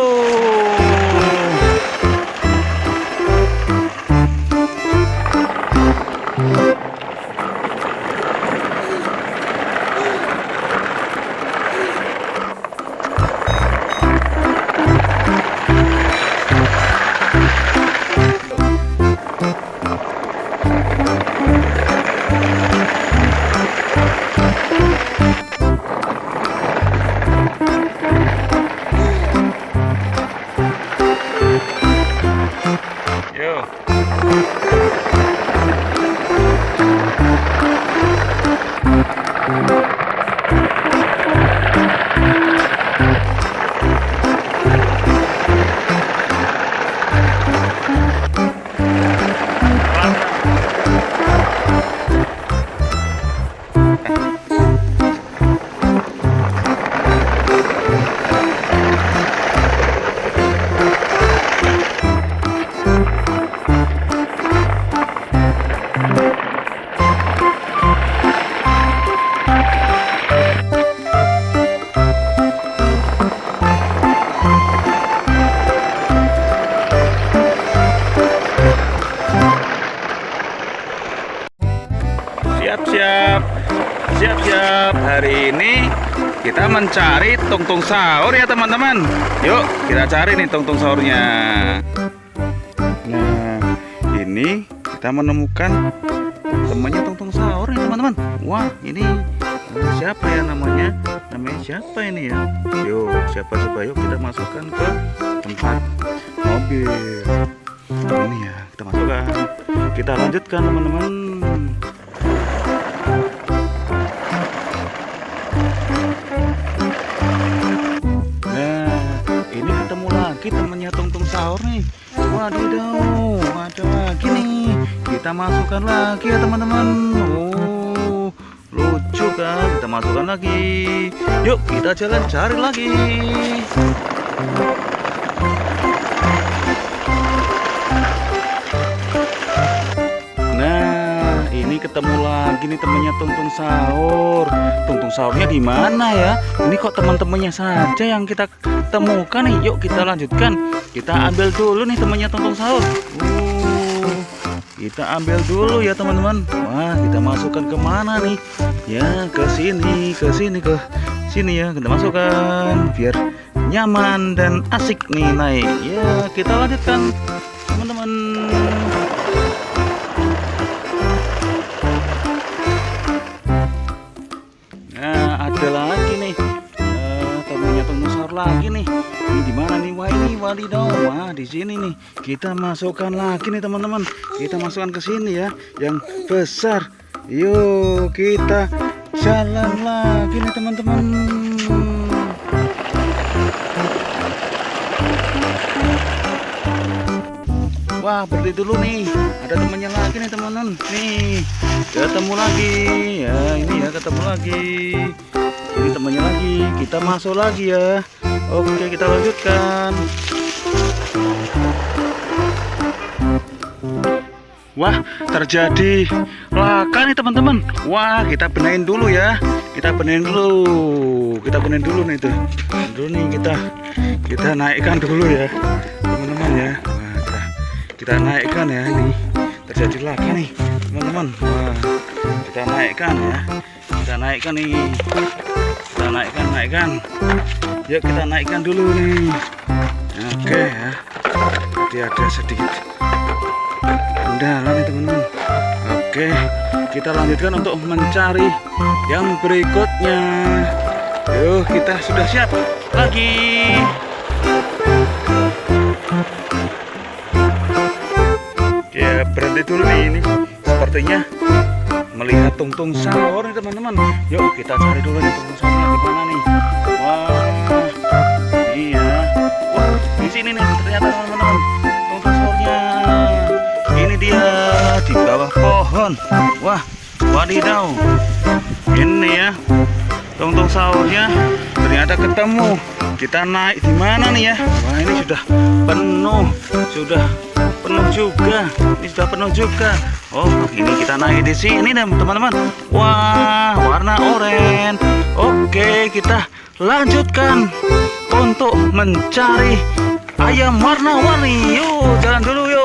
Siap-siap. Hari ini kita mencari tungtung sahur ya teman-teman. Yuk kita cari nih tungtung sahurnya. Nah, ini kita menemukan temannya tungtung sahur nih teman-teman. Wah, ini siapa ya namanya? Namanya siapa ini ya? Yuk, siapa coba, yuk kita masukkan ke tempat mobil. Ini ya, kita masukkan. Kita lanjutkan teman-teman. Temannya tungtung sahur nih. Wadidaw, ada lagi nih. Kita masukkan lagi ya teman-teman. Oh, lucu kan? Kita masukkan lagi. Yuk kita jalan cari lagi. Nah, ini ketemu lagi nih temannya tungtung sahur. Tungtung sahurnya di mana ya? Ini kok teman-temannya saja yang kita temukan nih. Yuk kita lanjutkan. Kita ambil dulu nih temannya tungtung sahur. Kita ambil dulu ya teman-teman. Wah, kita masukkan ke mana nih? Ya, ke sini ya. Kita masukkan biar nyaman dan asik nih naik. Ya, kita lanjutkan teman-teman. Nah, ada lagi nih temannya tungtung sahur lagi nih. Ini di mana nih? Wah, ini wadidaw. Wah, di sini nih. Kita masukkan lagi nih teman-teman. Kita masukkan ke sini ya, yang besar. Yuk kita jalan lagi nih teman-teman. Wah, berhenti dulu nih. Ada temannya lagi nih teman-teman. Nih, ketemu lagi. Ya, ini ya ketemu lagi. Ini temannya lagi. Kita masuk lagi ya. Oke, kita lanjutkan. Wah, terjadi laka nih teman-teman. Wah, kita benerin dulu ya. Kita benerin dulu. Kita benerin dulu nih tuh. Dulu nih kita naikkan dulu ya, teman-teman ya. Wah, kita naikkan ya ini. Terjadi laka nih, teman-teman. Wah, kita naikkan ya. Kita naikkan nih. Kita naikkan. Yuk kita naikkan dulu nih. Oke ya. Jadi ada sedikit kendala nih teman-teman. Oke, kita lanjutkan untuk mencari yang berikutnya. Yuk, kita sudah siap lagi. Ya, berhenti dulu nih ini. Sepertinya melihat tungtung sahur nih teman-teman. Yuk kita cari dulu nih tungtung sahurnya di mana nih. Wah, iya. Wah, di sini nih ternyata teman-teman tungtung sahurnya. Ini dia di bawah pohon. Wah, wadidaw. Ini ya tungtung sahurnya ternyata ketemu. Kita naik di mana nih ya? Wah, ini sudah penuh juga. Ini sudah penuh juga. Oh, ini kita naik di sini teman-teman. Wah, warna oranye. Oke, kita lanjutkan untuk mencari ayam warna-warni. Yuk, jalan dulu yuk.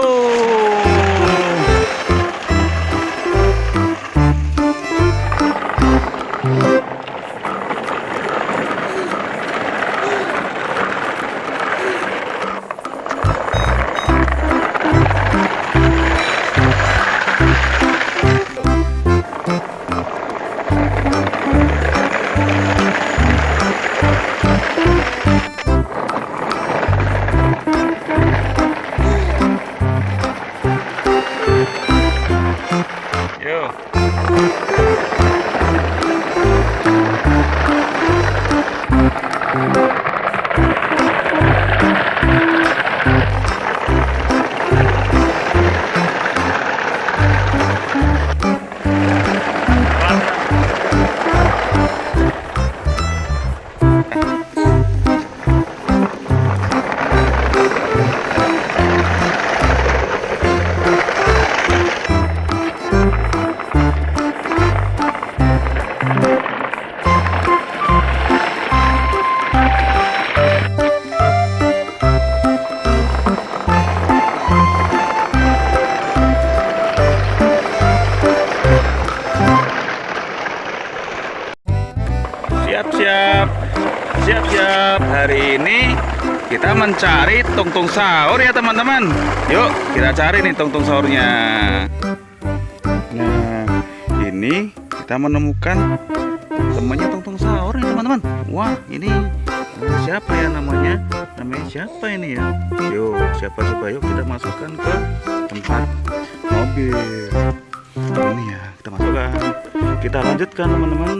Siap-siap. Hari ini kita mencari tungtung sahur ya teman-teman. Yuk kita cari nih tungtung sahurnya. Nah, ini kita menemukan temannya tungtung sahur nih teman-teman. Wah, ini siapa ya namanya? Namanya siapa ini ya? Yuk, siapa coba yuk kita masukkan ke tempat mobil. Ini ya, kita masukkan. Kita lanjutkan teman-teman.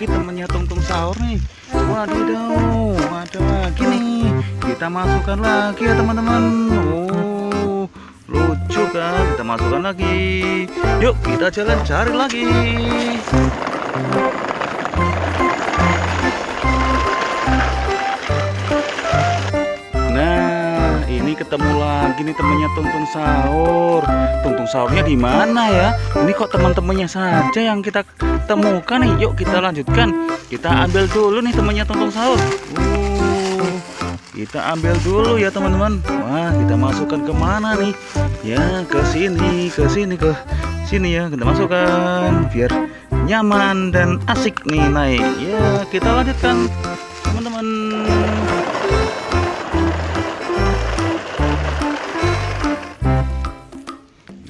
Temannya tungtung sahur nih. Wadidaw, ada lagi nih. Kita masukkan lagi ya teman-teman. Oh, lucu kan? Kita masukkan lagi. Yuk kita jalan cari lagi. Nah, ini ketemu lagi nih temannya tungtung sahur. Tungtung sahurnya di mana ya? Ini kok teman-temannya saja yang kita temukan nih. Yuk kita lanjutkan. Kita ambil dulu nih temannya tungtung sahur. Kita ambil dulu ya teman-teman. Wah, kita masukkan ke mana nih? Ya, ke sini ya. Kita masukkan biar nyaman dan asik nih naik. Ya, kita lanjutkan teman-teman.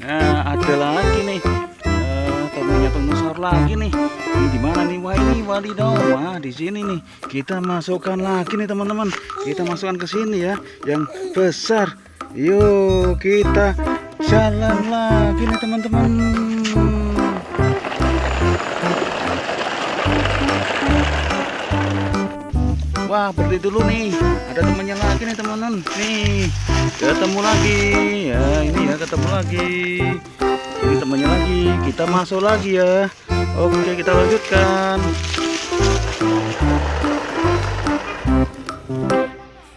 Nah, ada lagi nih. Temannya tungtung sahur lagi nih. Ini di mana nih? Wah, ini wadidaw. Wah, di sini nih. Kita masukkan lagi nih teman-teman. Kita masukkan ke sini ya, yang besar. Yuk, kita jalan lagi nih teman-teman. Wah, berhenti dulu nih. Ada temannya lagi nih teman-teman. Nih, ketemu lagi. Ya, ini ya ketemu lagi. Ini temannya lagi. Kita masuk lagi ya. Oke, kita lanjutkan.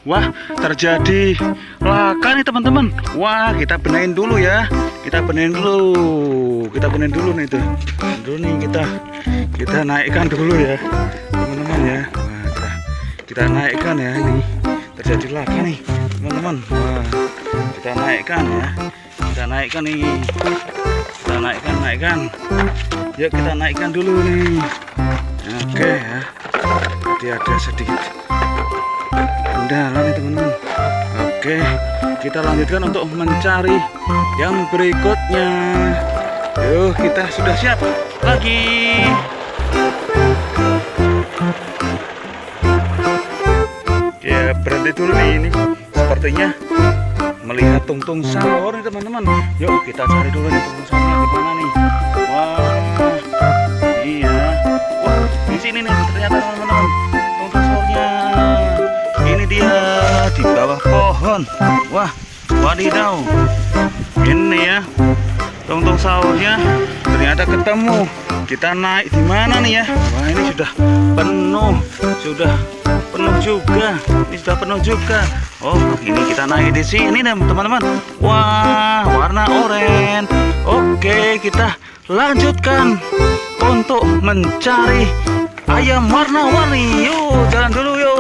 Wah, terjadi laka nih teman-teman. Wah, kita benerin dulu ya. Kita benerin dulu. Kita benerin dulu nih tuh. Dulu nih kita naikkan dulu ya, teman-teman ya. Wah, kita naikkan ya, ini terjadi laka nih teman-teman. Wah, kita naikkan ya. Kita naikkan nih. Kita naikkan. Yuk kita naikkan dulu nih. Oke ya. Jadi ada sedikit kendala nih teman-teman. Oke, kita lanjutkan untuk mencari yang berikutnya. Yuk, kita sudah siap lagi. Ya, berhenti dulu nih, ini sepertinya melihat tungtung sahur nih teman-teman. Yuk kita cari dulu nih tungtung sahurnya di mana nih. Wah, iya. Wah, di sini nih ternyata teman-teman tungtung sahurnya. Ini dia di bawah pohon. Wah, wadidaw. Ini ya tungtung sahurnya ternyata ketemu. Kita naik di mana nih ya? Wah, ini sudah penuh juga. Ini sudah penuh juga. Oh, ini kita naik di sini teman-teman. Wah, warna oranye. Oke, kita lanjutkan untuk mencari ayam warna-warni. Yuk, jalan dulu yuk.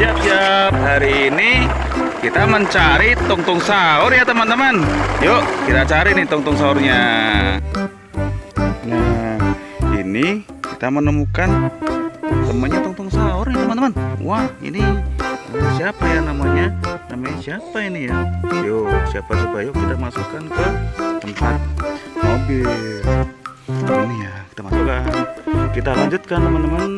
Siap-siap. Hari ini kita mencari tungtung sahur ya teman-teman. Yuk kita cari nih tungtung sahurnya. Nah, ini kita menemukan temannya tungtung sahur nih teman-teman. Wah, ini siapa ya namanya? Namanya siapa ini ya? Yuk, siapa coba, yuk kita masukkan ke tempat mobil. Ini ya, kita masukkan. Kita lanjutkan teman-teman.